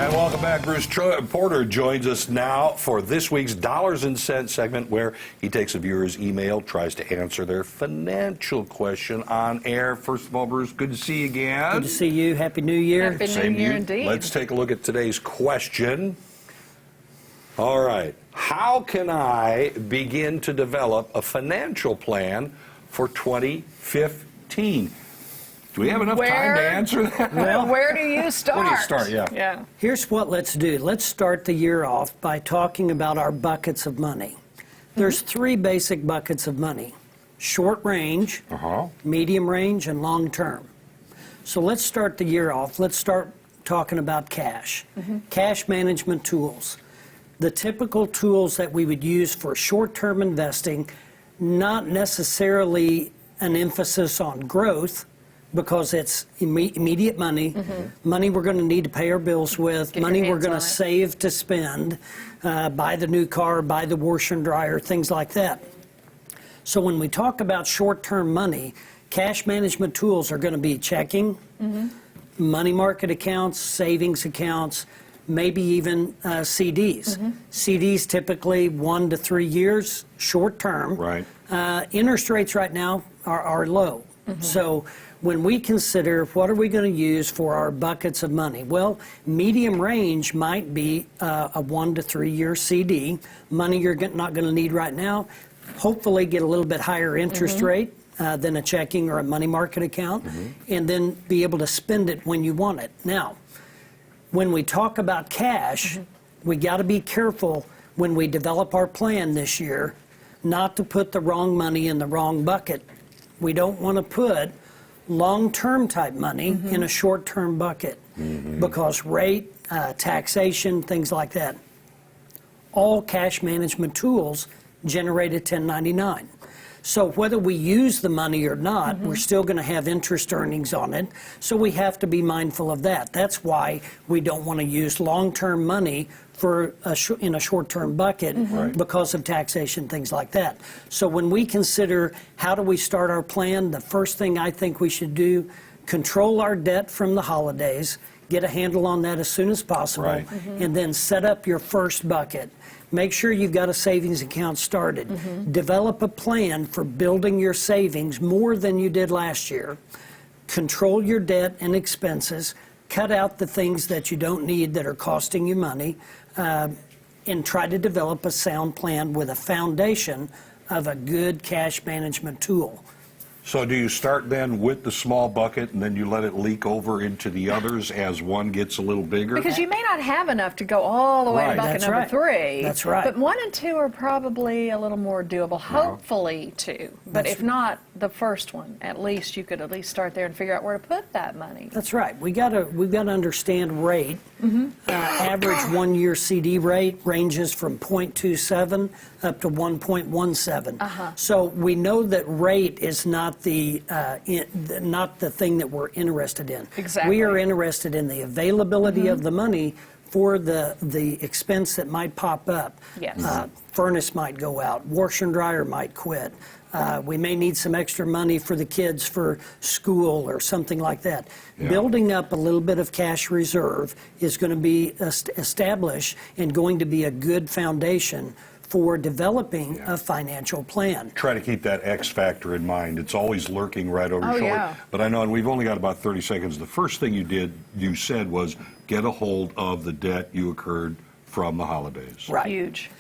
And welcome back. Bruce Porter joins us now for this week's Dollars and Cents segment, where he takes a viewer's email, tries to answer their financial question on air. First of all, Bruce, good to see you again. Good to see you. Happy New Year. Happy Same New Year, to you. indeed. Let's take a look at today's question. All right. How can I begin to develop a financial plan for 2015? Do we have enough time to answer that? Well, where do you start? Where do you start? Yeah. Here's what let's do. Let's start the year off by talking about our buckets of money. There's three basic buckets of money: short range, medium range, and long term. So let's start the year off. Let's start talking about cash. Cash management tools. The typical tools that we would use for short-term investing, not necessarily an emphasis on growth, because it's immediate money, money we're going to need to pay our bills with, money we're going to save to spend, buy the new car, buy the washer and dryer, things like that. So when we talk about short-term money, cash management tools are going to be checking, money market accounts, savings accounts, maybe even CDs. CDs typically 1 to 3 years, short-term. Right. Interest rates right now are low. So when we consider what are we going to use for our buckets of money, well, medium range might be a 1 to 3 year CD, money you're not going to need right now, hopefully get a little bit higher interest rate than a checking or a money market account, and then be able to spend it when you want it. Now, when we talk about cash, we got to be careful when we develop our plan this year not to put the wrong money in the wrong bucket. We don't want to put long-term type money in a short-term bucket because rate, taxation, things like that. All cash management tools generate a 1099. So whether we use the money or not, we're still going to have interest earnings on it. So we have to be mindful of that. That's why we don't want to use long-term money for in a short-term bucket because of taxation, things like that. So when we consider how do we start our plan, the first thing I think we should do, control our debt from the holidays, get a handle on that as soon as possible, and then set up your first bucket. Make sure you've got a savings account started. Develop a plan for building your savings more than you did last year. Control your debt and expenses. Cut out the things that you don't need that are costing you money, and try to develop a sound plan with a foundation of a good cash management tool. So do you start then with the small bucket and then you let it leak over into the others as one gets a little bigger? Because you may not have enough to go all the way to bucket number 3. That's right. But 1 and 2 are probably a little more doable. Hopefully 2. But if not the first one, at least you could at least start there and figure out where to put that money. That's right. We've got to understand rate. Average 1 year CD rate ranges from 0.27 up to 1.17. So we know that rate is not the thing that we're interested in. Exactly. We are interested in the availability of the money for the expense that might pop up. Yes. Furnace might go out. Washer and dryer might quit. We may need some extra money for the kids for school or something like that. Building up a little bit of cash reserve is going to be established and going to be a good foundation for developing a financial plan. Try to keep that X factor in mind. It's always lurking right over your shoulder. But I know, and we've only got about 30 seconds. The first thing you said was get a hold of the debt you incurred from the holidays. Right. Huge.